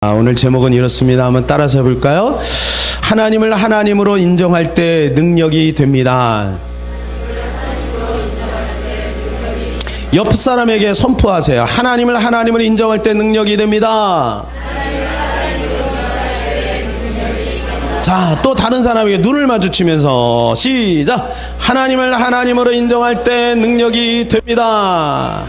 오늘 제목은 이렇습니다. 한번 따라서 해볼까요? 하나님을 하나님으로 인정할 때 능력이 됩니다. 옆 사람에게 선포하세요. 하나님을 하나님으로 인정할 때 능력이 됩니다. 자, 또 다른 사람에게 눈을 마주치면서 시작! 하나님을 하나님으로 인정할 때 능력이 됩니다.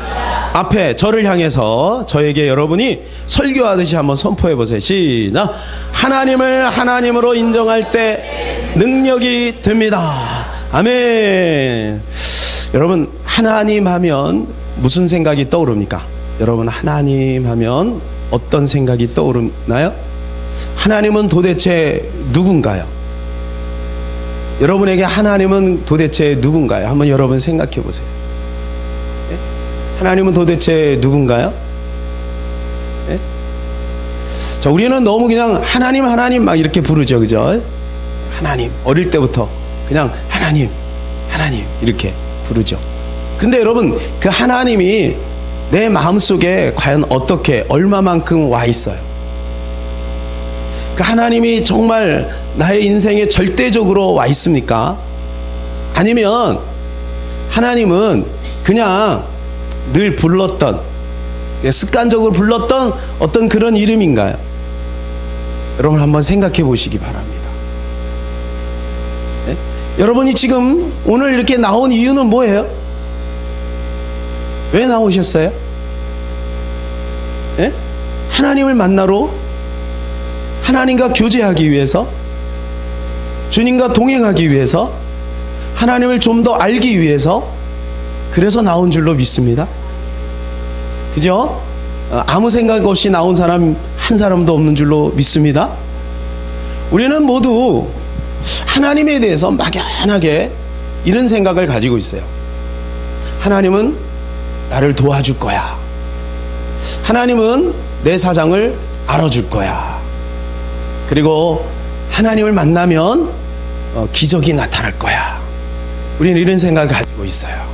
앞에 저를 향해서 저에게 여러분이 설교하듯이 한번 선포해 보세요. 시작! 하나님을 하나님으로 인정할 때 능력이 됩니다. 아멘. 여러분, 하나님 하면 무슨 생각이 떠오릅니까? 여러분, 하나님 하면 어떤 생각이 떠오르나요? 하나님은 도대체 누군가요? 여러분에게 하나님은 도대체 누군가요? 한번 여러분 생각해 보세요. 네? 하나님은 도대체 누군가요? 네? 자, 우리는 너무 그냥 하나님 하나님 막 이렇게 부르죠, 그죠? 하나님, 어릴 때부터 그냥 하나님 하나님 이렇게 부르죠. 근데 여러분, 그 하나님이 내 마음속에 과연 어떻게 얼마만큼 와 있어요? 그 하나님이 정말 나의 인생에 절대적으로 와 있습니까? 아니면 하나님은 그냥 늘 불렀던, 습관적으로 불렀던 어떤 그런 이름인가요? 여러분 한번 생각해 보시기 바랍니다. 네? 여러분이 지금 오늘 이렇게 나온 이유는 뭐예요? 왜 나오셨어요? 네? 하나님을 만나러, 하나님과 교제하기 위해서, 주님과 동행하기 위해서, 하나님을 좀 더 알기 위해서, 그래서 나온 줄로 믿습니다. 그죠? 아무 생각 없이 나온 사람 한 사람도 없는 줄로 믿습니다. 우리는 모두 하나님에 대해서 막연하게 이런 생각을 가지고 있어요. 하나님은 나를 도와줄 거야. 하나님은 내 사정을 알아줄 거야. 그리고 하나님을 만나면 기적이 나타날 거야. 우리는 이런 생각을 가지고 있어요.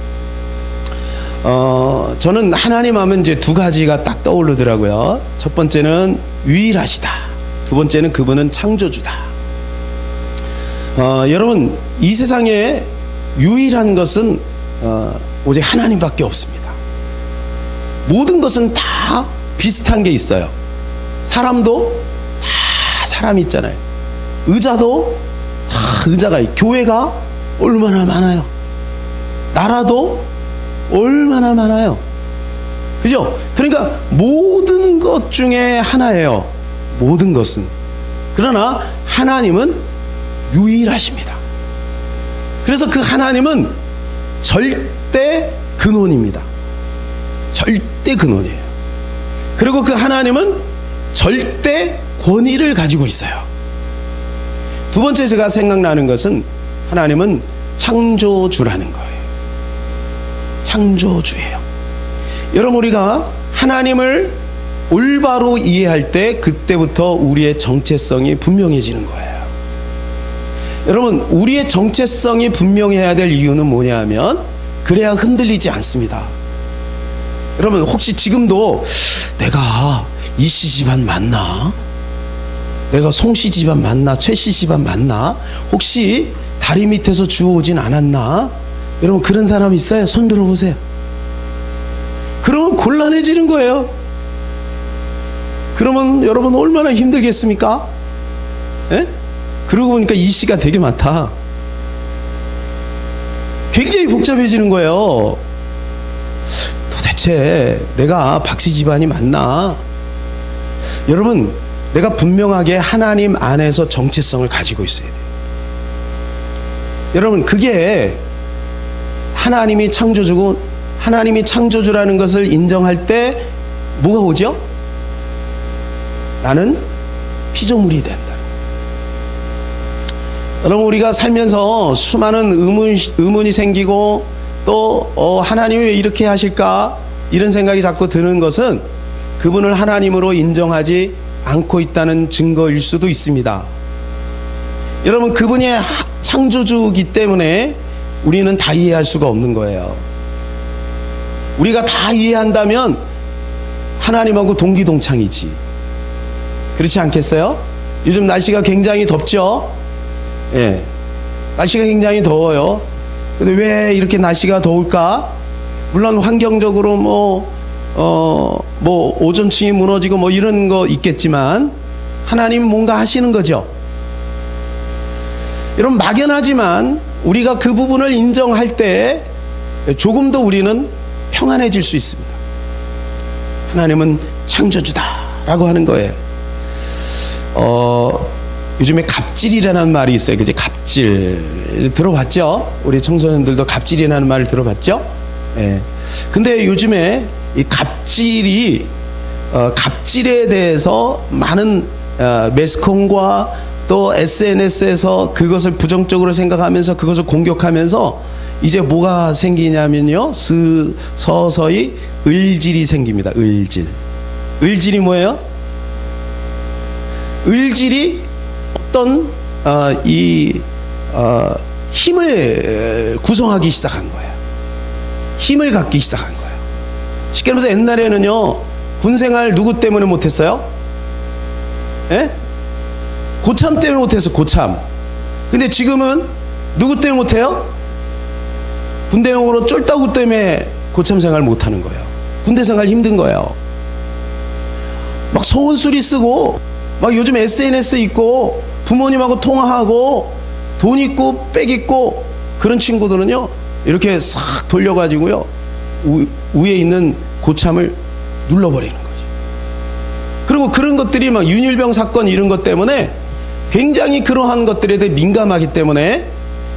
저는 하나님 하면 이제 두 가지가 딱 떠오르더라고요. 첫 번째는 유일하시다. 두 번째는 그분은 창조주다. 여러분, 이 세상에 유일한 것은 오직 하나님밖에 없습니다. 모든 것은 다 비슷한 게 있어요. 사람도 다 사람이 있잖아요. 의자도 다 의자가 있고, 교회가 얼마나 많아요. 나라도 얼마나 많아요. 그죠? 그러니까 모든 것 중에 하나예요. 모든 것은. 그러나 하나님은 유일하십니다. 그래서 그 하나님은 절대 근원입니다. 절대 근원이에요. 그리고 그 하나님은 절대 권위를 가지고 있어요. 두 번째 제가 생각나는 것은 하나님은 창조주라는 거예요. 창조주예요. 여러분, 우리가 하나님을 올바로 이해할 때 그때부터 우리의 정체성이 분명해지는 거예요. 여러분, 우리의 정체성이 분명해야 될 이유는 뭐냐면, 그래야 흔들리지 않습니다. 여러분, 혹시 지금도 내가 이씨 집안 맞나? 내가 송씨 집안 맞나? 최씨 집안 맞나? 혹시 다리 밑에서 주워오진 않았나? 여러분, 그런 사람 있어요? 손 들어보세요. 그러면 곤란해지는 거예요. 그러면 여러분 얼마나 힘들겠습니까? 예? 그러고 보니까 이씨가 되게 많다. 굉장히 복잡해지는 거예요. 도대체 내가 박씨 집안이 맞나? 여러분, 내가 분명하게 하나님 안에서 정체성을 가지고 있어야 돼요. 여러분, 그게 하나님이 창조주고, 하나님이 창조주라는 것을 인정할 때 뭐가 오죠? 나는 피조물이 된다. 여러분, 우리가 살면서 수많은 의문이 생기고, 또 하나님이 왜 이렇게 하실까? 이런 생각이 자꾸 드는 것은 그분을 하나님으로 인정하지 않고 있다는 증거일 수도 있습니다. 여러분, 그분이 창조주이기 때문에 우리는 다 이해할 수가 없는 거예요. 우리가 다 이해한다면 하나님하고 동기동창이지. 그렇지 않겠어요? 요즘 날씨가 굉장히 덥죠? 예. 날씨가 굉장히 더워요. 근데 왜 이렇게 날씨가 더울까? 물론 환경적으로 오존층이 무너지고 뭐 이런 거 있겠지만, 하나님은 뭔가 하시는 거죠. 여러분, 막연하지만 우리가 그 부분을 인정할 때 조금 더 우리는 평안해질 수 있습니다. 하나님은 창조주다라고 하는 거예요. 요즘에 갑질이라는 말이 있어요. 그죠? 갑질. 들어봤죠? 우리 청소년들도 갑질이라는 말을 들어봤죠? 예. 근데 요즘에 이 갑질에 대해서 많은 매스컴과 또 SNS에서 그것을 부정적으로 생각하면서 그것을 공격하면서 이제 뭐가 생기냐면요, 서서히 을질이 생깁니다. 을질이 뭐예요? 을질이 어떤 힘을 구성하기 시작한 거예요. 힘을 갖기 시작한 거예요. 쉽게 말해서 옛날에는요, 군생활 누구 때문에 못했어요? 예? 고참 때문에 못했어요. 고참. 근데 지금은 누구 때문에 못해요? 군대용으로 쫄따구 때문에 고참 생활 못하는 거예요. 군대 생활 힘든 거예요. 막 소원수리 쓰고, 막 요즘 SNS 있고, 부모님하고 통화하고, 돈 있고 빽 있고, 그런 친구들은요, 이렇게 싹 돌려가지고요, 위에 있는 고참을 눌러버리는 거죠. 그리고 그런 것들이 막 윤일병 사건 이런 것 때문에 굉장히 그러한 것들에 대해 민감하기 때문에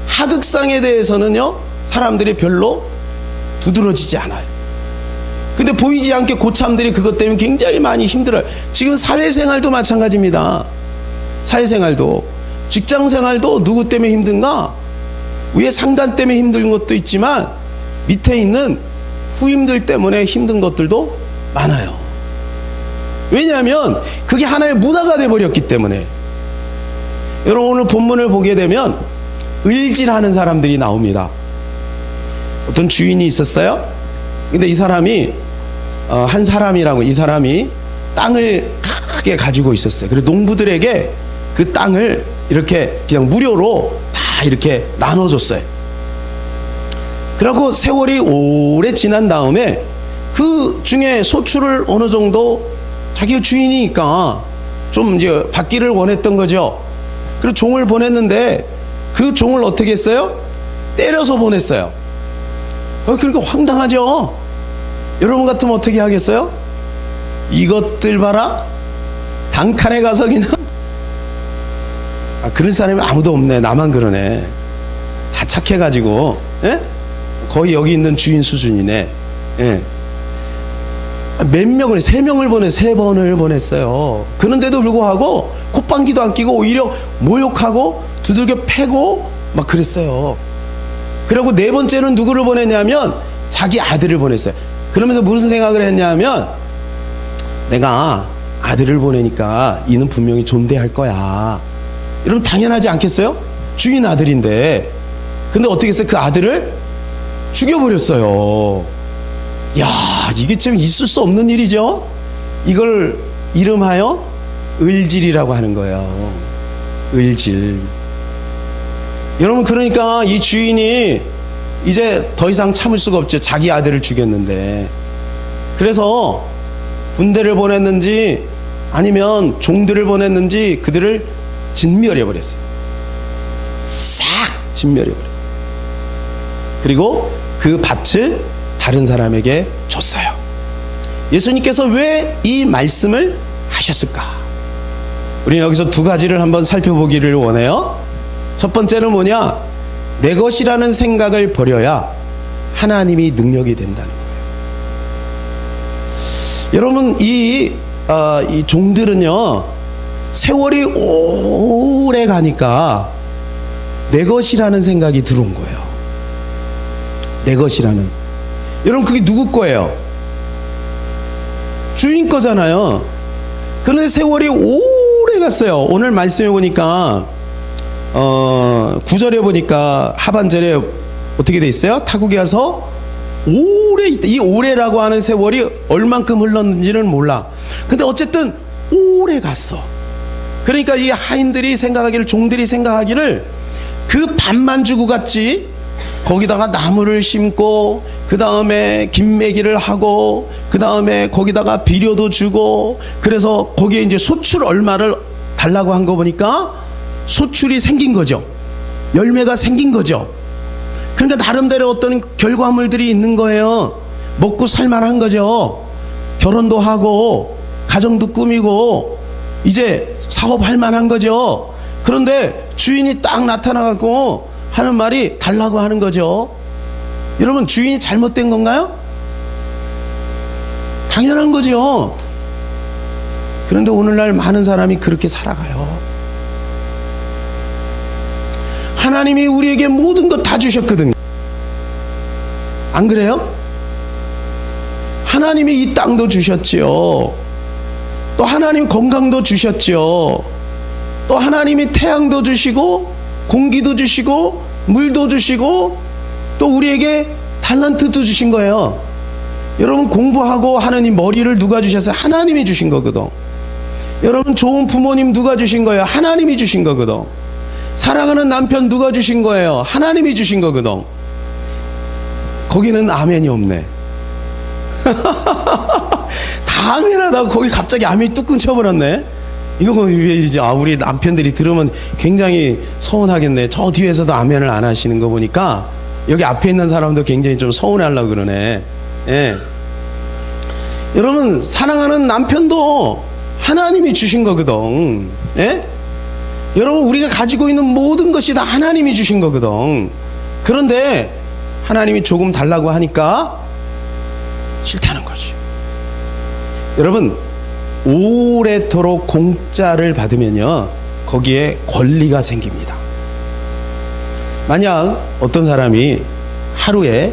하극상에 대해서는요, 사람들이 별로 두드러지지 않아요. 근데 보이지 않게 고참들이 그것 때문에 굉장히 많이 힘들어요. 지금 사회생활도 마찬가지입니다. 사회생활도, 직장생활도 누구 때문에 힘든가? 위에 상단 때문에 힘든 것도 있지만 밑에 있는 후임들 때문에 힘든 것들도 많아요. 왜냐하면 그게 하나의 문화가 돼버렸기 때문에. 여러분, 오늘 본문을 보게 되면 을질하는 사람들이 나옵니다. 어떤 주인이 있었어요. 근데 이 사람이 한 사람이라고, 이 사람이 땅을 크게 가지고 있었어요. 그래서 농부들에게 그 땅을 이렇게 그냥 무료로 다 이렇게 나눠줬어요. 그리고 세월이 오래 지난 다음에 그 중에 소출을 어느 정도 자기 주인이니까 좀 이제 받기를 원했던 거죠. 그리고 종을 보냈는데 그 종을 어떻게 했어요? 때려서 보냈어요. 그러니까 황당하죠. 여러분 같으면 어떻게 하겠어요? 이것들 봐라, 단칸에 가서 그냥, 그런 사람이 아무도 없네, 나만 그러네, 다 착해가지고, 예? 거의 여기 있는 주인 수준이네. 예. 몇 명을, 3명을 3번을 보냈어요. 그런데도 불구하고 콧방귀도 안 끼고 오히려 모욕하고 두들겨 패고 막 그랬어요. 그리고 4번째는 누구를 보냈냐면 자기 아들을 보냈어요. 그러면서 무슨 생각을 했냐면, 내가 아들을 보내니까 이는 분명히 존대할 거야. 이러면 당연하지 않겠어요? 주인 아들인데. 근데 어떻게 했어요? 그 아들을 죽여버렸어요. 야, 이게 참 있을 수 없는 일이죠. 이걸 이름하여 을질이라고 하는 거예요. 을질. 여러분, 그러니까 이 주인이 이제 더 이상 참을 수가 없죠. 자기 아들을 죽였는데. 그래서 군대를 보냈는지 아니면 종들을 보냈는지 그들을 진멸해버렸어요. 싹 진멸해버렸어요. 그리고 그 밭을 다른 사람에게 줬어요. 예수님께서 왜 이 말씀을 하셨을까? 우리는 여기서 2가지를 한번 살펴보기를 원해요. 첫 번째는 뭐냐? 내 것이라는 생각을 버려야 하나님이 능력이 된다는 거예요. 여러분, 이 종들은요, 세월이 오래 가니까 내 것이라는 생각이 들어온 거예요. 내 것이라는. 여러분, 그게 누구 거예요? 주인 거잖아요. 그런데 세월이 오래 갔어요. 오늘 말씀해 보니까 9절에 보니까 하반절에 어떻게 돼 있어요? 타국에 가서 오래 있다. 이 오래라고 하는 세월이 얼만큼 흘렀는지는 몰라. 근데 어쨌든 오래 갔어. 그러니까 이 하인들이 생각하기를, 종들이 생각하기를 그 밥만 주고 갔지, 거기다가 나무를 심고 그 다음에 김매기를 하고 그 다음에 거기다가 비료도 주고, 그래서 거기에 이제 소출 얼마를 달라고 한 거 보니까 소출이 생긴 거죠. 열매가 생긴 거죠. 그러니까 나름대로 어떤 결과물들이 있는 거예요. 먹고 살만한 거죠. 결혼도 하고 가정도 꾸미고 이제 사업할 만한 거죠. 그런데 주인이 딱 나타나갖고 하는 말이 달라고 하는 거죠. 여러분, 주인이 잘못된 건가요? 당연한 거죠. 그런데 오늘날 많은 사람이 그렇게 살아가요. 하나님이 우리에게 모든 것 다 주셨거든요. 안 그래요? 하나님이 이 땅도 주셨지요. 또 하나님 건강도 주셨지요. 또 하나님이 태양도 주시고 공기도 주시고 물도 주시고 또 우리에게 탤런트도 주신 거예요. 여러분, 공부하고 하는 이 머리를 누가 주셨어요? 하나님이 주신 거거든. 여러분, 좋은 부모님 누가 주신 거예요? 하나님이 주신 거거든. 사랑하는 남편 누가 주신 거예요? 하나님이 주신 거거든. 거기는 아멘이 없네. 다 아멘하다가 거기 갑자기 아멘이 뚝 끊쳐버렸네. 이거 왜 이제 우리 남편들이 들으면 굉장히 서운하겠네. 저 뒤에서도 아멘을 안 하시는 거 보니까 여기 앞에 있는 사람도 굉장히 좀 서운해하려고 그러네. 예. 여러분, 사랑하는 남편도 하나님이 주신 거거든. 예? 여러분, 우리가 가지고 있는 모든 것이 다 하나님이 주신 거거든. 그런데 하나님이 조금 달라고 하니까 싫다는 거지. 여러분, 오래도록 공짜를 받으면요, 거기에 권리가 생깁니다. 만약 어떤 사람이 하루에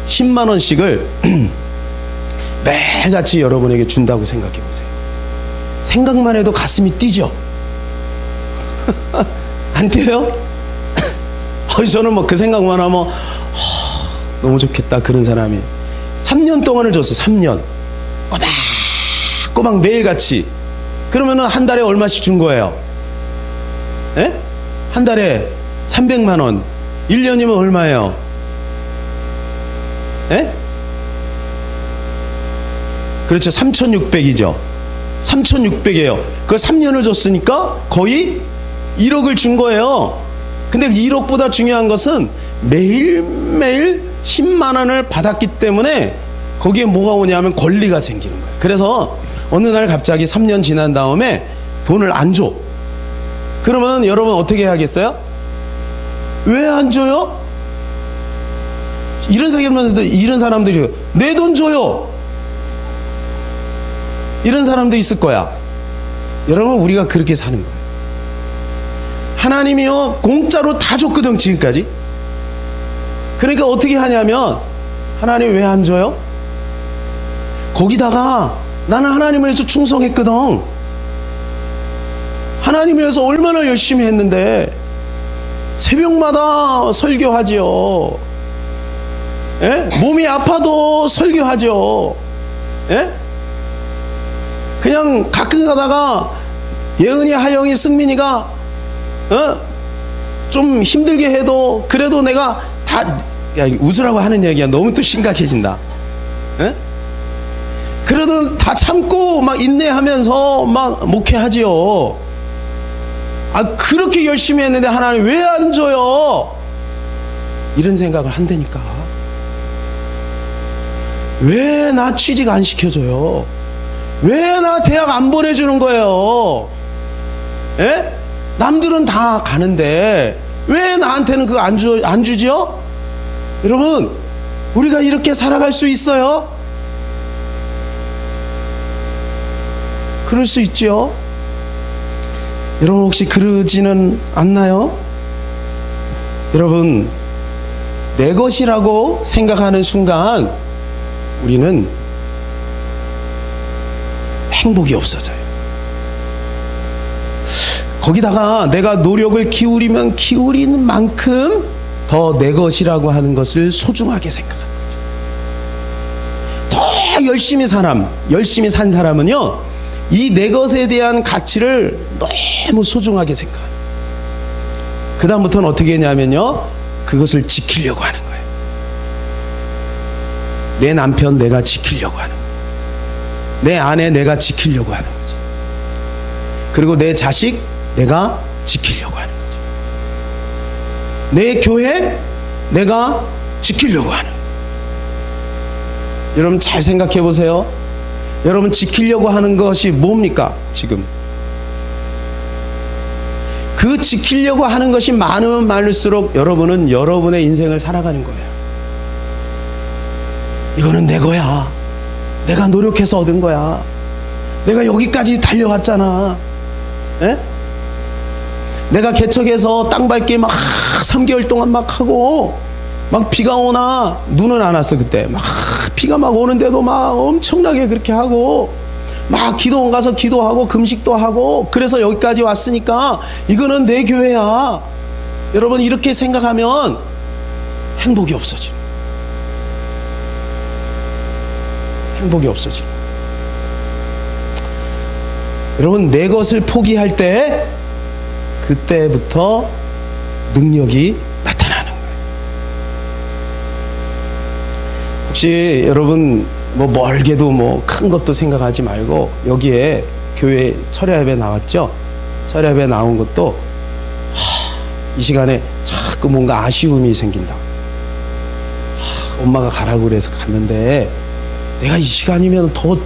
10만 원씩을 매일같이 여러분에게 준다고 생각해 보세요. 생각만 해도 가슴이 뛰죠? 안 뛰어요? 저는 뭐 그 생각만 하면 너무 좋겠다, 그런 사람이. 3년 동안을 줬어. 3년 꼬박 매일같이. 그러면은 한 달에 얼마씩 준 거예요? 예? 한 달에 300만 원. 1년이면 얼마예요? 예? 그렇죠. 3,600이죠. 3,600이에요. 그 3년을 줬으니까 거의 1억을 준 거예요. 근데 1억보다 중요한 것은 매일매일 10만 원을 받았기 때문에 거기에 뭐가 오냐면 권리가 생기는 거예요. 그래서 어느 날 갑자기 3년 지난 다음에 돈을 안 줘. 그러면 여러분 어떻게 해야겠어요? 왜 안 줘요? 이런 사람들이 내 돈 줘요. 이런 사람도 있을 거야. 여러분, 우리가 그렇게 사는 거예요. 하나님이요, 공짜로 다 줬거든, 지금까지. 그러니까 어떻게 하냐면, 하나님 왜 안 줘요? 거기다가 나는 하나님을 위해서 충성했거든. 하나님을 위해서 얼마나 열심히 했는데, 새벽마다 설교하지요. 예? 몸이 아파도 설교하죠. 예? 그냥 가끔 가다가 예은이, 하영이, 승민이가 좀 힘들게 해도 그래도 내가 다, 야, 웃으라고 하는 얘기야. 너무 또 심각해진다. 예? 그래도 다 참고 막 인내하면서 막 목회하지요. 그렇게 열심히 했는데 하나님 왜 안 줘요? 이런 생각을 한다니까. 왜 나 취직 안 시켜줘요? 왜 나 대학 안 보내주는 거예요? 예? 남들은 다 가는데 왜 나한테는 그거 안 주죠? 여러분, 우리가 이렇게 살아갈 수 있어요? 그럴 수 있죠. 여러분, 혹시 그러지는 않나요? 여러분, 내 것이라고 생각하는 순간 우리는 행복이 없어져요. 거기다가 내가 노력을 기울이면 기울이는 만큼 더 내 것이라고 하는 것을 소중하게 생각하는 거죠. 더 열심히 산 사람은요, 이 내 것에 대한 가치를 너무 소중하게 생각합니다. 그 다음부터는 어떻게 했냐면요, 그것을 지키려고 하는 거예요. 내 남편 내가 지키려고 하는 거예요. 내 아내 내가 지키려고 하는 거죠. 그리고 내 자식 내가 지키려고 하는 거죠. 내 교회 내가 지키려고 하는 거예요. 여러분 잘 생각해 보세요. 여러분 지키려고 하는 것이 뭡니까? 지금 그 지키려고 하는 것이 많으면 많을수록 여러분은 여러분의 인생을 살아가는 거예요. 이거는 내 거야. 내가 노력해서 얻은 거야. 내가 여기까지 달려왔잖아. 에? 내가 개척해서 땅 밟기 막 3개월 동안 막 하고, 막 비가 오나, 눈은 안 왔어 그때. 막 비가 막 오는데도 막 엄청나게 그렇게 하고, 막 기도원 가서 기도하고 금식도 하고, 그래서 여기까지 왔으니까 이거는 내 교회야. 여러분 이렇게 생각하면 행복이 없어져. 행복이 없어져. 여러분 내 것을 포기할 때 그때부터 능력이 나타나는 거예요. 혹시 여러분 뭐 멀게도 뭐 큰 것도 생각하지 말고, 여기에 교회 철야예배 나왔죠? 철야예배 나온 것도 이 시간에 자꾸 뭔가 아쉬움이 생긴다. 엄마가 가라고 그래서 갔는데 내가 이 시간이면 더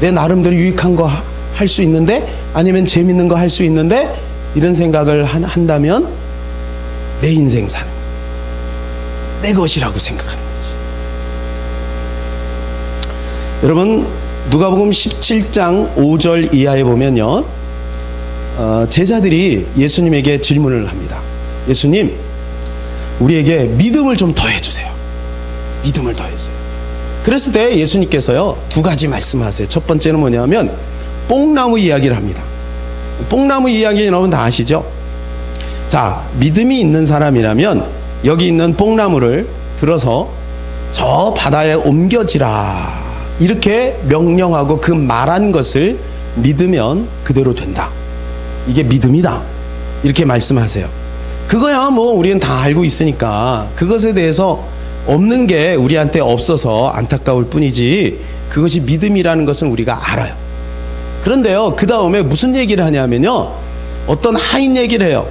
내 나름대로 유익한 거 할 수 있는데, 아니면 재밌는 거 할 수 있는데, 이런 생각을 한다면 내 인생 사는, 내 것이라고 생각하는 거지. 여러분 누가복음 17장 5절 이하에 보면요, 제자들이 예수님에게 질문을 합니다. 예수님, 우리에게 믿음을 좀 더해주세요. 믿음을 더해주세요. 그랬을 때 예수님께서요 2가지 말씀하세요. 첫 번째는 뭐냐면 뽕나무 이야기를 합니다. 뽕나무 이야기 여러분 다 아시죠? 자, 믿음이 있는 사람이라면 여기 있는 뽕나무를 들어서 저 바다에 옮겨지라, 이렇게 명령하고 그 말한 것을 믿으면 그대로 된다. 이게 믿음이다. 이렇게 말씀하세요. 그거야 뭐 우리는 다 알고 있으니까 그것에 대해서 없는 게 우리한테 없어서 안타까울 뿐이지, 그것이 믿음이라는 것은 우리가 알아요. 그런데요, 그 다음에 무슨 얘기를 하냐면요, 어떤 하인 얘기를 해요.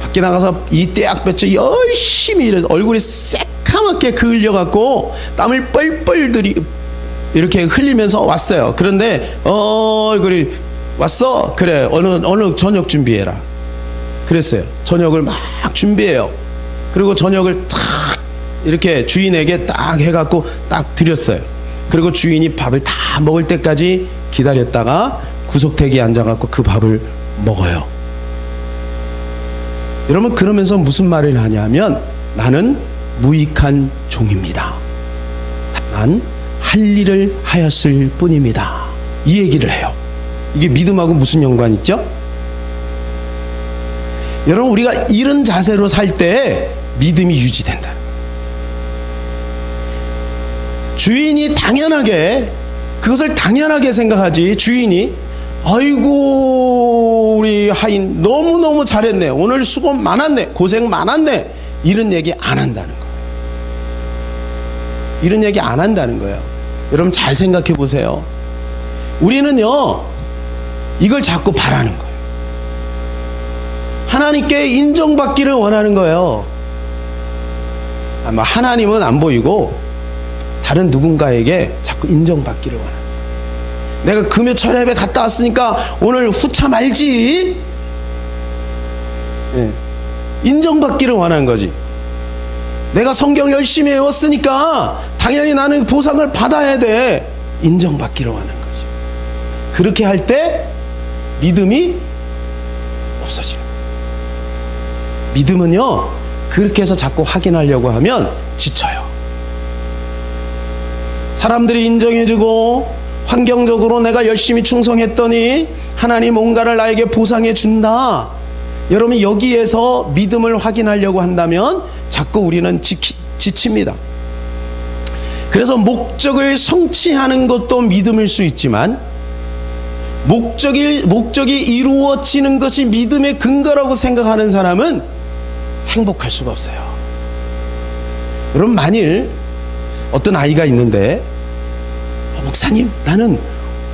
밖에 나가서 이 떼약볕에 열심히 일해서 얼굴이 새카맣게 그을려갖고 땀을 뻘뻘 이렇게 흘리면서 왔어요. 그런데 얼굴이 왔어? 그래, 어느 저녁 준비해라. 그랬어요. 저녁을 막 준비해요. 그리고 저녁을 탁 이렇게 주인에게 딱 해갖고 딱 드렸어요. 그리고 주인이 밥을 다 먹을 때까지 기다렸다가 구석대기에 앉아갖고 그 밥을 먹어요. 여러분 그러면서 무슨 말을 하냐면, 나는 무익한 종입니다. 난 할 일을 하였을 뿐입니다. 이 얘기를 해요. 이게 믿음하고 무슨 연관 있죠? 여러분 우리가 이런 자세로 살 때 믿음이 유지된다. 주인이 당연하게, 그것을 당연하게 생각하지, 주인이 아이고 우리 하인 너무너무 잘했네, 오늘 수고 많았네, 고생 많았네, 이런 얘기 안 한다는 거예요. 이런 얘기 안 한다는 거예요. 여러분 잘 생각해 보세요. 우리는요 이걸 자꾸 바라는 거예요. 하나님께 인정받기를 원하는 거예요. 아마 하나님은 안 보이고 다른 누군가에게 자꾸 인정받기를 원하는 거예요. 내가 금요 철야예배 갔다 왔으니까 오늘 후차 말지. 네. 인정받기를 원하는 거지. 내가 성경 열심히 외웠으니까 당연히 나는 보상을 받아야 돼. 인정받기를 원하는 거지. 그렇게 할 때 믿음이 없어지는 거예요. 믿음은요 그렇게 해서 자꾸 확인하려고 하면 지쳐요. 사람들이 인정해주고 환경적으로 내가 열심히 충성했더니 하나님 뭔가를 나에게 보상해 준다. 여러분 여기에서 믿음을 확인하려고 한다면 자꾸 우리는 지칩니다. 그래서 목적을 성취하는 것도 믿음일 수 있지만 목적이 이루어지는 것이 믿음의 근거라고 생각하는 사람은 행복할 수가 없어요. 여러분, 만일 어떤 아이가 있는데 목사님, 나는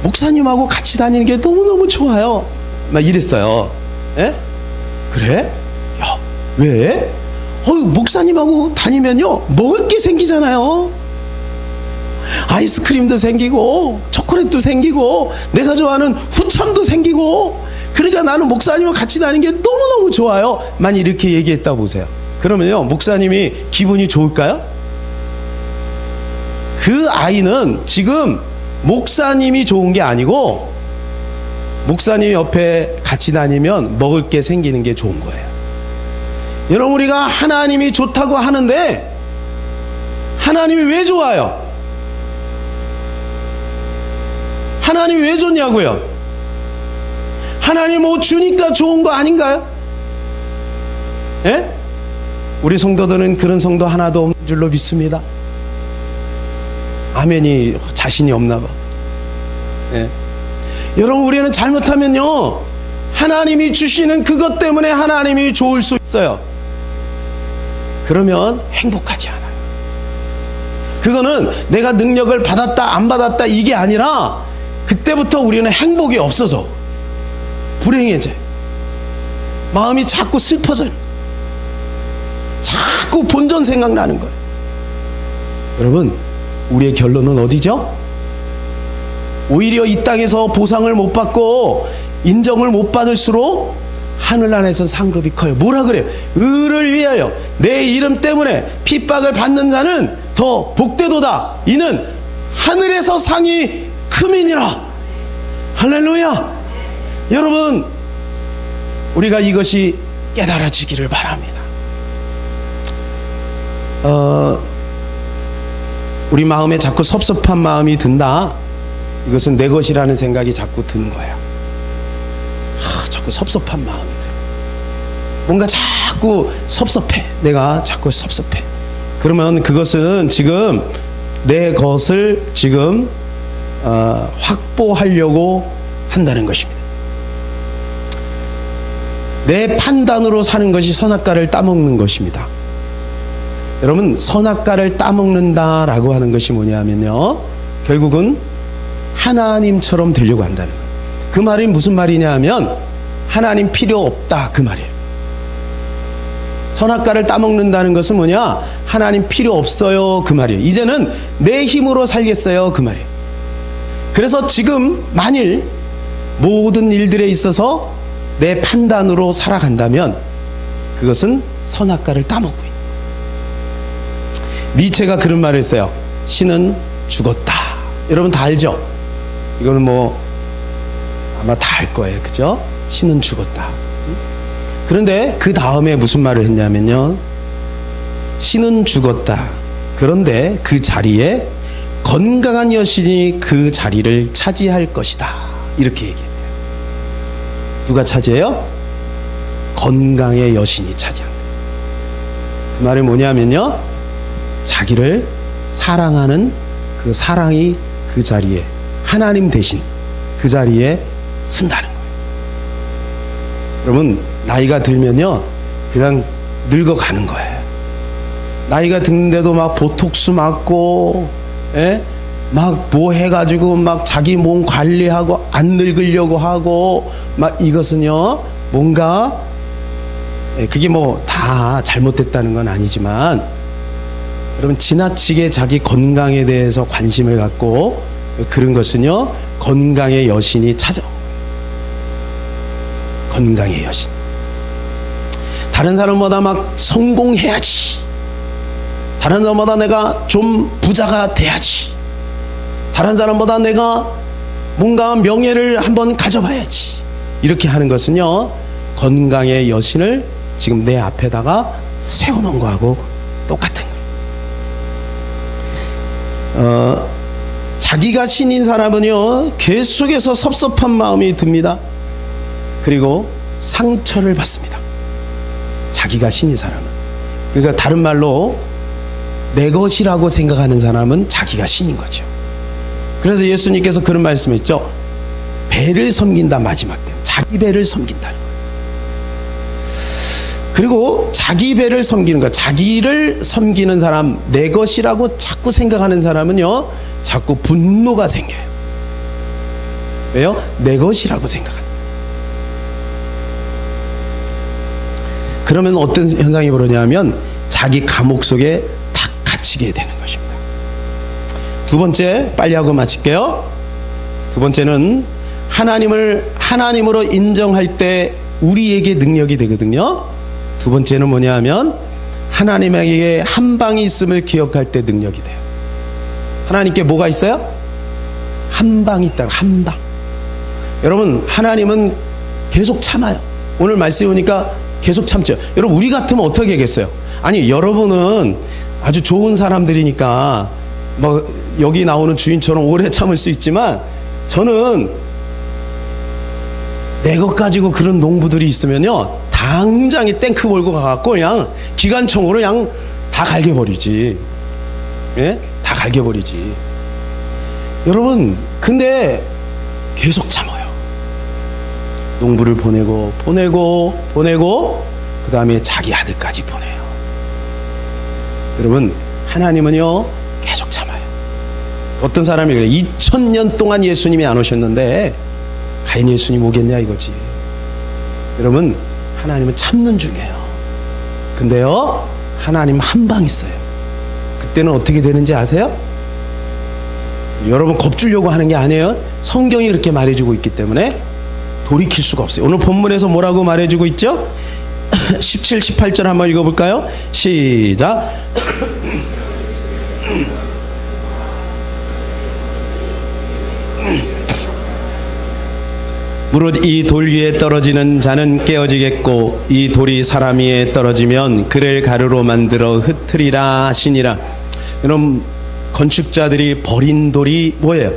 목사님하고 같이 다니는 게 너무너무 좋아요, 막 이랬어요. 에? 그래? 야, 왜? 목사님하고 다니면요 먹을 게 생기잖아요. 아이스크림도 생기고 초콜릿도 생기고 내가 좋아하는 후참도 생기고, 그러니까 나는 목사님과 같이 다니는 게 너무너무 좋아요, 만약 이렇게 얘기했다 보세요. 그러면요 목사님이 기분이 좋을까요? 그 아이는 지금 목사님이 좋은 게 아니고 목사님 옆에 같이 다니면 먹을 게 생기는 게 좋은 거예요. 여러분, 우리가 하나님이 좋다고 하는데 하나님이 왜 좋아요? 하나님이 왜 좋냐고요? 하나님 뭐 주니까 좋은 거 아닌가요? 예? 우리 성도들은 그런 성도 하나도 없는 줄로 믿습니다. 아멘이 자신이 없나 봐. 예. 여러분, 우리는 잘못하면요 하나님이 주시는 그것 때문에 하나님이 좋을 수 있어요. 그러면 행복하지 않아요. 그거는 내가 능력을 받았다 안 받았다 이게 아니라 그때부터 우리는 행복이 없어서 불행해져요. 마음이 자꾸 슬퍼져요. 자꾸 본전 생각나는 거예요. 여러분, 우리의 결론은 어디죠? 오히려 이 땅에서 보상을 못 받고 인정을 못 받을수록 하늘 안에서 상급이 커요. 뭐라 그래요? 의를 위하여 내 이름 때문에 핍박을 받는 자는 더 복되도다. 이는 하늘에서 상이 크민이라. 할렐루야. 여러분, 우리가 이것이 깨달아지기를 바랍니다. 우리 마음에 자꾸 섭섭한 마음이 든다. 이것은 내 것이라는 생각이 자꾸 드는 거예요. 자꾸 섭섭한 마음이 들어요. 뭔가 자꾸 섭섭해. 내가 자꾸 섭섭해. 그러면 그것은 지금 내 것을 지금 확보하려고 한다는 것입니다. 내 판단으로 사는 것이 선악과를 따먹는 것입니다. 여러분, 선악과를 따먹는다라고 하는 것이 뭐냐면요, 결국은 하나님처럼 되려고 한다는 거예요. 그 말이 무슨 말이냐 하면 하나님 필요 없다, 그 말이에요. 선악과를 따먹는다는 것은 뭐냐? 하나님 필요 없어요, 그 말이에요. 이제는 내 힘으로 살겠어요, 그 말이에요. 그래서 지금 만일 모든 일들에 있어서 내 판단으로 살아간다면 그것은 선악과를 따먹고 있는 거예요. 니체가 그런 말을 했어요. 신은 죽었다. 여러분 다 알죠? 이거는 뭐 아마 다 알 거예요, 그죠? 신은 죽었다. 그런데 그 다음에 무슨 말을 했냐면요, 신은 죽었다. 그런데 그 자리에 건강한 여신이 그 자리를 차지할 것이다. 이렇게 얘기해요. 누가 차지해요? 건강의 여신이 차지한다. 그 말이 뭐냐면요, 자기를 사랑하는 그 사랑이 그 자리에, 하나님 대신 그 자리에 쓴다는 거예요. 여러분, 나이가 들면요 그냥 늙어가는 거예요. 나이가 드는데도 막 보톡스 맞고, 막 뭐 해가지고 막 자기 몸 관리하고 안 늙으려고 하고, 막 이것은요 뭔가, 그게 뭐 다 잘못됐다는 건 아니지만, 여러분 지나치게 자기 건강에 대해서 관심을 갖고 그런 것은요 건강의 여신이 찾아. 건강의 여신. 다른 사람보다 막 성공해야지, 다른 사람보다 내가 좀 부자가 돼야지, 다른 사람보다 내가 뭔가 명예를 한번 가져봐야지, 이렇게 하는 것은요 건강의 여신을 지금 내 앞에다가 세워놓은 거하고 똑같은 거예요. 자기가 신인 사람은요 계속해서 섭섭한 마음이 듭니다. 그리고 상처를 받습니다. 자기가 신인 사람은. 그러니까 다른 말로 내 것이라고 생각하는 사람은 자기가 신인 거죠. 그래서 예수님께서 그런 말씀을 했죠. 배를 섬긴다. 마지막 때 자기 배를 섬긴다는 거예요. 그리고 자기 배를 섬기는 것, 자기를 섬기는 사람, 내 것이라고 자꾸 생각하는 사람은요, 자꾸 분노가 생겨요. 왜요? 내 것이라고 생각합니다. 그러면 어떤 현상이 벌어지냐면 자기 감옥 속에 탁 갇히게 되는 것입니다. 두 번째, 빨리 하고 마칠게요. 두 번째는 하나님을 하나님으로 인정할 때 우리에게 능력이 되거든요. 두 번째는 뭐냐 하면 하나님에게 한 방이 있음을 기억할 때 능력이 돼요. 하나님께 뭐가 있어요? 한 방이 있다. 한 방. 여러분, 하나님은 계속 참아요. 오늘 말씀 보니까 계속 참죠. 여러분, 우리 같으면 어떻게 하겠어요? 아니, 여러분은 아주 좋은 사람들이니까 뭐 여기 나오는 주인처럼 오래 참을 수 있지만, 저는 내 것 가지고 그런 농부들이 있으면요, 당장에 탱크 몰고 가갖고 그냥 기관총으로 그냥 다 갈겨버리지. 예? 다 갈겨버리지. 여러분, 근데 계속 참아요. 농부를 보내고 그 다음에 자기 아들까지 보내요. 여러분, 하나님은요 계속 참아요. 어떤 사람이 그래요. 2000년 동안 예수님이 안 오셨는데 과연 예수님 오겠냐 이거지. 여러분, 하나님은 참는 중이에요. 근데요, 하나님 한 방 있어요. 그때는 어떻게 되는지 아세요? 여러분 겁주려고 하는 게 아니에요. 성경이 그렇게 말해주고 있기 때문에 돌이킬 수가 없어요. 오늘 본문에서 뭐라고 말해주고 있죠? 17, 18절 한번 읽어볼까요? 시작. 무릇 이 돌 위에 떨어지는 자는 깨어지겠고 이 돌이 사람 위에 떨어지면 그를 가루로 만들어 흩으리라 하시니라. 여러분, 건축자들이 버린 돌이 뭐예요?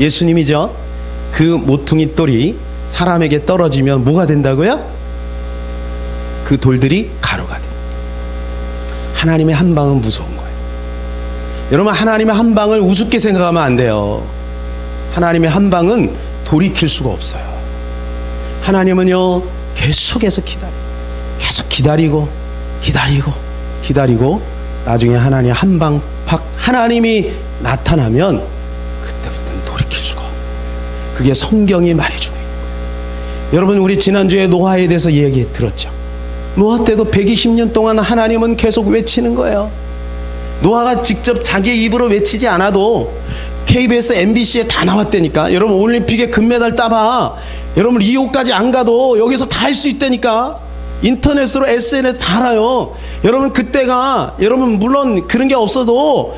예수님이죠. 그 모퉁이 돌이 사람에게 떨어지면 뭐가 된다고요? 그 돌들이 가루가 돼요. 하나님의 한 방은 무서운 거예요. 여러분, 하나님의 한 방을 우습게 생각하면 안 돼요. 하나님의 한 방은 돌이킬 수가 없어요. 하나님은요 계속해서 계속 기다리고 나중에 하나님 한 방 하나님이 나타나면 그때부터는 돌이킬 수가 없어요. 그게 성경이 말해주고 있는 거예요. 여러분, 우리 지난주에 노아에 대해서 얘기 들었죠. 노아 때도 120년 동안 하나님은 계속 외치는 거예요. 노아가 직접 자기 입으로 외치지 않아도 KBS, MBC에 다 나왔다니까. 여러분, 올림픽에 금메달 따봐. 여러분, 리오까지 안 가도 여기서 다 할 수 있다니까. 인터넷으로 SNS 다 알아요. 여러분, 그때가, 여러분, 물론 그런 게 없어도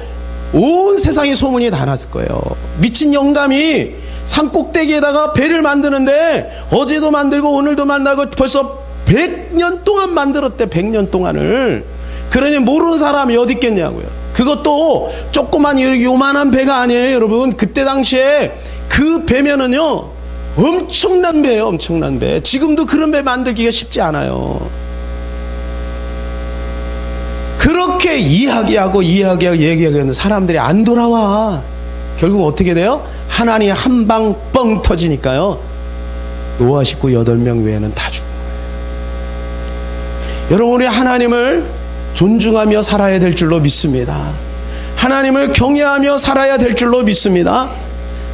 온 세상에 소문이 다 났을 거예요. 미친 영감이 산꼭대기에다가 배를 만드는데 어제도 만들고 오늘도 만들고 벌써 100년 동안 만들었대. 100년 동안을. 그러니 모르는 사람이 어디 있겠냐고요. 그것도 조그만 요만한 배가 아니에요. 여러분, 그때 당시에 그 배면은요 엄청난 배예요. 엄청난 배. 지금도 그런 배 만들기가 쉽지 않아요. 그렇게 이야기하고 얘기하는 사람들이 안 돌아와. 결국 어떻게 돼요? 하나님 한 방 뻥 터지니까요, 노아 식구 8명 외에는 다 죽은 거예요. 여러분, 우리 하나님을 존중하며 살아야 될 줄로 믿습니다. 하나님을 경외하며 살아야 될 줄로 믿습니다.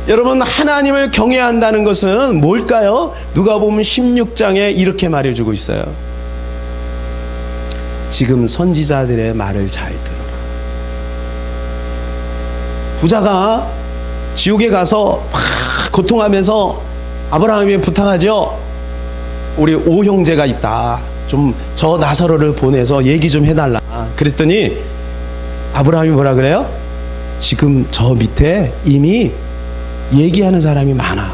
여러분, 하나님을 경외한다는 것은 뭘까요? 누가복음 16장에 이렇게 말해주고 있어요. 지금 선지자들의 말을 잘 들어라. 부자가 지옥에 가서 막 고통하면서 아브라함이 부탁하죠. 우리 5형제가 있다. 좀 저 나사로를 보내서 얘기 좀 해달라. 그랬더니 아브라함이 뭐라 그래요? 지금 저 밑에 이미 얘기하는 사람이 많아.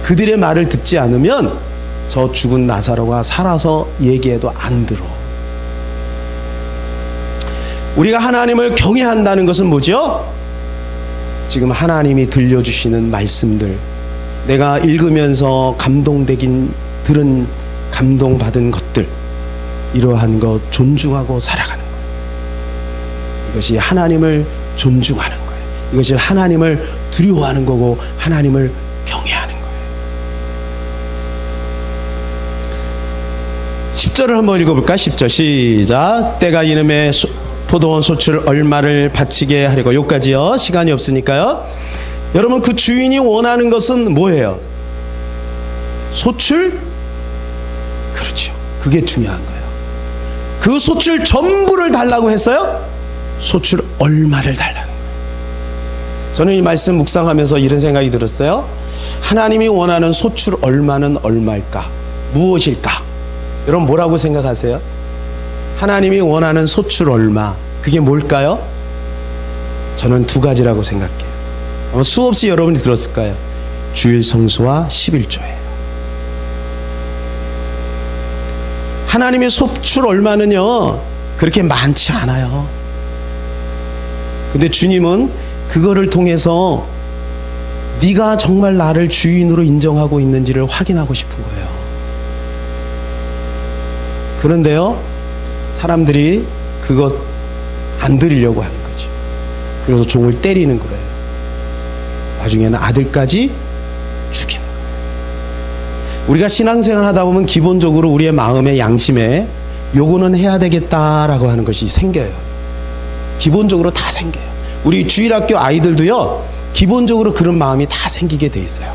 그들의 말을 듣지 않으면 저 죽은 나사로가 살아서 얘기해도 안 들어. 우리가 하나님을 경외한다는 것은 뭐죠? 지금 하나님이 들려주시는 말씀들, 내가 읽으면서 들은 감동받은 것들, 이러한 것 존중하고 살아가는 거예요. 이것이 하나님을 존중하는 거예요. 이것이 하나님을 두려워하는 거고 하나님을 경외하는 거예요. 10절을 한번 읽어볼까? 10절 시작. 때가 이름에 포도원 소출 얼마를 바치게 하려고. 여기까지요. 시간이 없으니까요. 여러분, 그 주인이 원하는 것은 뭐예요? 소출? 그렇죠. 그게 중요한 거예요. 그 소출 전부를 달라고 했어요? 소출 얼마를 달라는 거예요. 저는 이 말씀 묵상하면서 이런 생각이 들었어요. 하나님이 원하는 소출 얼마는 얼마일까? 무엇일까? 여러분, 뭐라고 생각하세요? 하나님이 원하는 소출 얼마, 그게 뭘까요? 저는 두 가지라고 생각해요. 아마 수없이 여러분이 들었을 거예요. 주일 성수와 11조예요. 하나님의 소출 얼마는요, 그렇게 많지 않아요. 근데 주님은 그거를 통해서 네가 정말 나를 주인으로 인정하고 있는지를 확인하고 싶은 거예요. 그런데요, 사람들이 그것 안 드리려고 하는 거죠. 그래서 종을 때리는 거예요. 나중에는 아들까지 죽이는 거예요. 우리가 신앙생활 하다 보면 기본적으로 우리의 마음의 양심에 요거는 해야 되겠다라고 하는 것이 생겨요. 기본적으로 다 생겨요. 우리 주일학교 아이들도요, 기본적으로 그런 마음이 다 생기게 돼 있어요.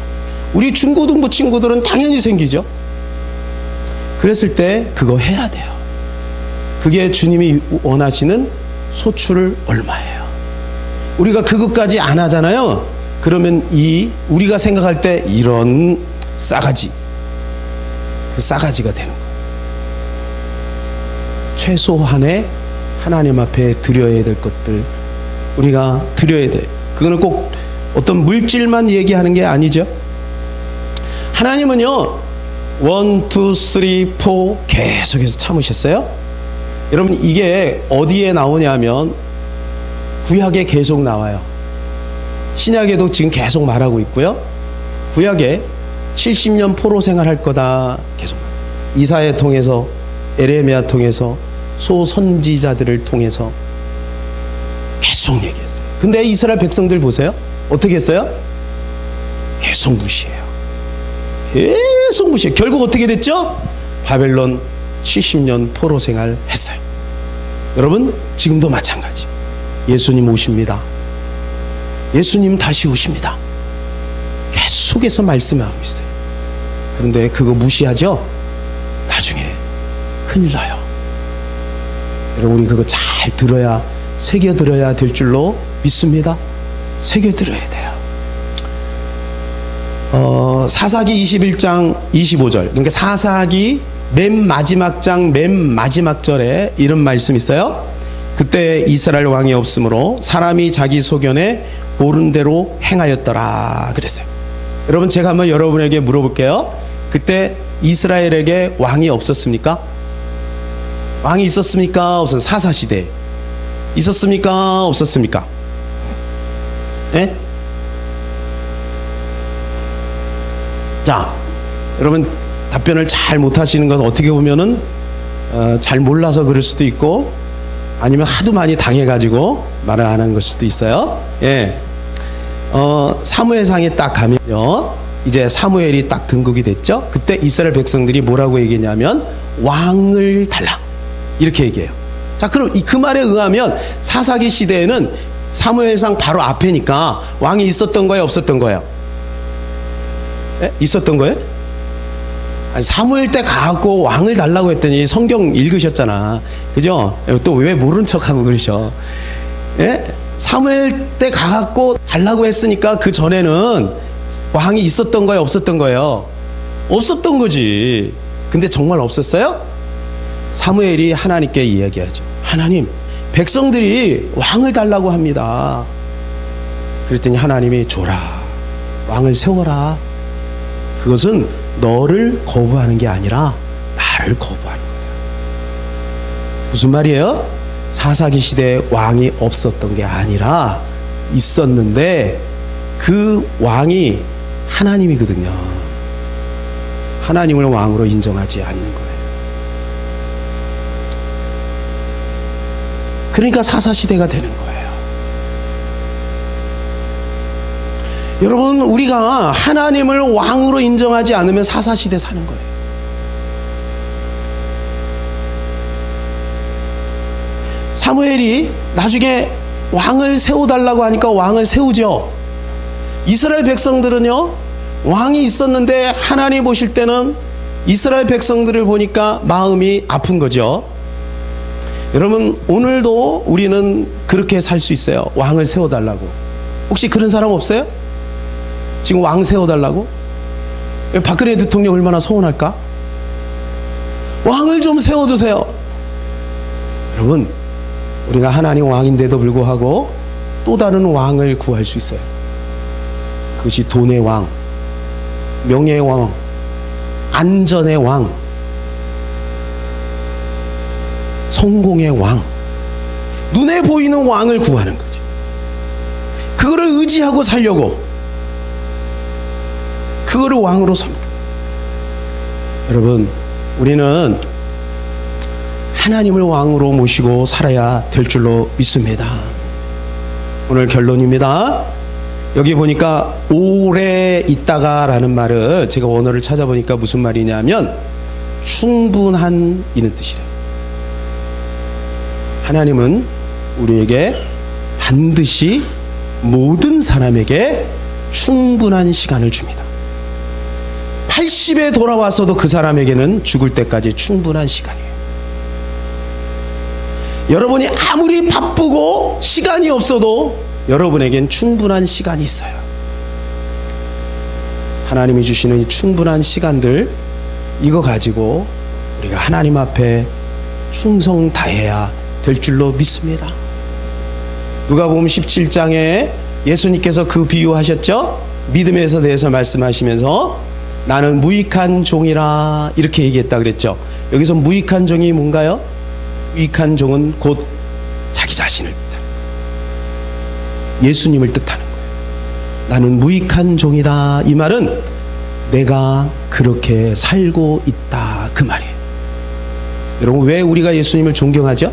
우리 중고등부 친구들은 당연히 생기죠. 그랬을 때 그거 해야 돼요. 그게 주님이 원하시는 소출을 얼마예요. 우리가 그것까지 안 하잖아요. 그러면 우리가 생각할 때 이런 싸가지, 그 싸가지가 되는 거예요. 최소한의 하나님 앞에 드려야 될 것들 우리가 드려야 돼요. 그거는 꼭 어떤 물질만 얘기하는 게 아니죠. 하나님은요, 1, 2, 3, 4 계속해서 참으셨어요. 여러분, 이게 어디에 나오냐면 구약에 계속 나와요. 신약에도 지금 계속 말하고 있고요. 구약에 70년 포로 생활할 거다 계속 이사야 통해서, 에레미야 통해서, 소선지자들을 통해서 계속 얘기했어요. 근데 이스라엘 백성들 보세요. 어떻게 했어요? 계속 무시해요. 계속 무시해요. 결국 어떻게 됐죠? 바벨론 70년 포로 생활 했어요. 여러분, 지금도 마찬가지. 예수님 오십니다. 예수님 다시 오십니다. 계속해서 말씀하고 있어요. 그런데 그거 무시하죠? 나중에 큰일 나요. 여러분, 우리 그거 잘 들어야, 새겨들어야 될 줄로 믿습니다. 새겨들어야 돼요. 사사기 21장 25절, 그러니까 사사기 맨 마지막 장 맨 마지막 절에 이런 말씀 있어요. 그때 이스라엘 왕이 없으므로 사람이 자기 소견에 옳은 대로 행하였더라 그랬어요. 여러분, 제가 한번 여러분에게 물어볼게요. 그때 이스라엘에게 왕이 없었습니까? 왕이 있었습니까? 없었습니까? 사사시대 있었습니까? 없었습니까? 예? 자, 여러분, 답변을 잘 못하시는 것은 어떻게 보면은 잘 몰라서 그럴 수도 있고, 아니면 하도 많이 당해가지고 말을 안 하는 걸 수도 있어요. 예. 사무엘상에 딱 가면요, 이제 사무엘이 딱 등극이 됐죠. 그때 이스라엘 백성들이 뭐라고 얘기했냐면 왕을 달라 이렇게 얘기해요. 자, 그럼 그 말에 의하면 사사기 시대에는 사무엘상 바로 앞에니까 왕이 있었던 거예요, 없었던 거예요? 예? 있었던 거예요? 아니, 사무엘 때 가갖고 왕을 달라고 했더니 성경 읽으셨잖아, 그죠? 또 왜 모른 척하고 그러셔? 예? 사무엘 때 가갖고 달라고 했으니까 그 전에는 왕이 있었던 거예요, 없었던 거예요? 없었던 거지. 근데 정말 없었어요? 사무엘이 하나님께 이야기하죠. 하나님, 백성들이 왕을 달라고 합니다. 그랬더니 하나님이 줘라, 왕을 세워라. 그것은 너를 거부하는 게 아니라 나를 거부하는 거예요. 무슨 말이에요? 사사기 시대에 왕이 없었던 게 아니라 있었는데 그 왕이 하나님이거든요. 하나님을 왕으로 인정하지 않는 거예요. 그러니까 사사시대가 되는 거예요. 여러분, 우리가 하나님을 왕으로 인정하지 않으면 사사시대 사는 거예요. 사무엘이 나중에 왕을 세워달라고 하니까 왕을 세우죠. 이스라엘 백성들은요, 왕이 있었는데 하나님 보실 때는 이스라엘 백성들을 보니까 마음이 아픈 거죠. 여러분, 오늘도 우리는 그렇게 살 수 있어요. 왕을 세워달라고. 혹시 그런 사람 없어요? 지금 왕 세워달라고? 박근혜 대통령 얼마나 소원할까? 왕을 좀 세워주세요. 여러분, 우리가 하나님 왕인데도 불구하고 또 다른 왕을 구할 수 있어요. 그것이 돈의 왕, 명예의 왕, 안전의 왕, 성공의 왕, 눈에 보이는 왕을 구하는 거죠. 그거를 의지하고 살려고, 그거를 왕으로 삼는. 여러분, 우리는 하나님을 왕으로 모시고 살아야 될 줄로 믿습니다. 오늘 결론입니다. 여기 보니까 오래 있다가 라는 말을 제가 원어를 찾아보니까 무슨 말이냐면 충분한 이는 뜻이래요. 하나님은 우리에게 반드시 모든 사람에게 충분한 시간을 줍니다. 80에 돌아와서도 그 사람에게는 죽을 때까지 충분한 시간이에요. 여러분이 아무리 바쁘고 시간이 없어도 여러분에겐 충분한 시간이 있어요. 하나님이 주시는 이 충분한 시간들, 이거 가지고 우리가 하나님 앞에 충성 다해야 될 줄로 믿습니다. 누가복음 17장에 예수님께서 그 비유하셨죠? 믿음에 대해서 말씀하시면서 나는 무익한 종이라 이렇게 얘기했다 그랬죠. 여기서 무익한 종이 뭔가요? 무익한 종은 곧 자기 자신을 뜻합니다. 예수님을 뜻하는 거예요. 나는 무익한 종이다. 이 말은 내가 그렇게 살고 있다, 그 말이에요. 여러분, 왜 우리가 예수님을 존경하죠?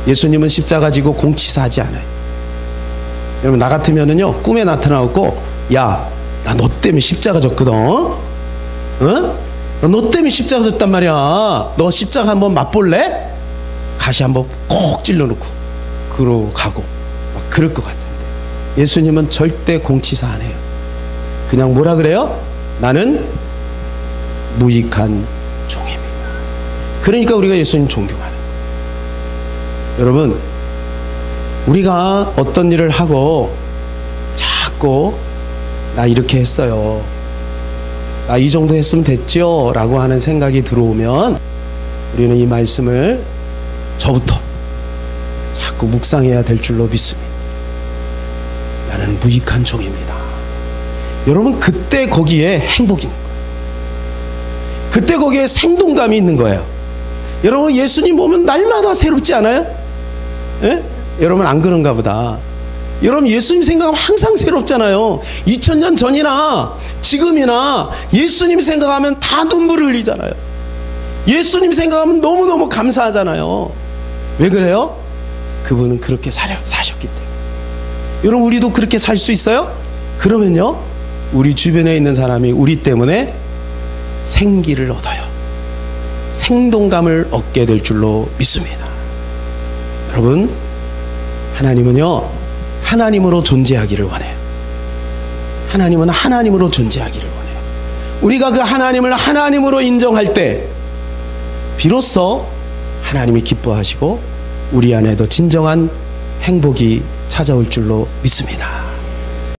예수님은 십자가 지고 공치사하지 않아요. 여러분, 나 같으면은요, 꿈에 나타나고, 야, 나 너 때문에 십자가 졌거든. 어? 너 때문에 십자가 졌단 말이야. 너 십자가 한번 맛볼래? 가시 한번 콕 찔러놓고 그러고 가고 막 그럴 것 같은데, 예수님은 절대 공치사 안 해요. 그냥 뭐라 그래요? 나는 무익한 종입니다. 그러니까 우리가 예수님 존경하는 거예요. 여러분, 우리가 어떤 일을 하고 자꾸 나 이렇게 했어요, 나 이 정도 했으면 됐죠 라고 하는 생각이 들어오면 우리는 이 말씀을 저부터 자꾸 묵상해야 될 줄로 믿습니다. 나는 무익한 종입니다. 여러분, 그때 거기에 행복이 있는 거예요. 그때 거기에 생동감이 있는 거예요. 여러분, 예수님 보면 날마다 새롭지 않아요? 예? 여러분, 안 그런가 보다. 여러분, 예수님 생각하면 항상 새롭잖아요. 2000년 전이나 지금이나 예수님 생각하면 다 눈물을 흘리잖아요. 예수님 생각하면 너무너무 감사하잖아요. 왜 그래요? 그분은 그렇게 사셨기 때문에. 여러분, 우리도 그렇게 살 수 있어요? 그러면요, 우리 주변에 있는 사람이 우리 때문에 생기를 얻어요. 생동감을 얻게 될 줄로 믿습니다. 여러분, 하나님은요, 하나님으로 존재하기를 원해요. 하나님은 하나님으로 존재하기를 원해요. 우리가 그 하나님을 하나님으로 인정할 때 비로소 하나님이 기뻐하시고 우리 안에도 진정한 행복이 찾아올 줄로 믿습니다.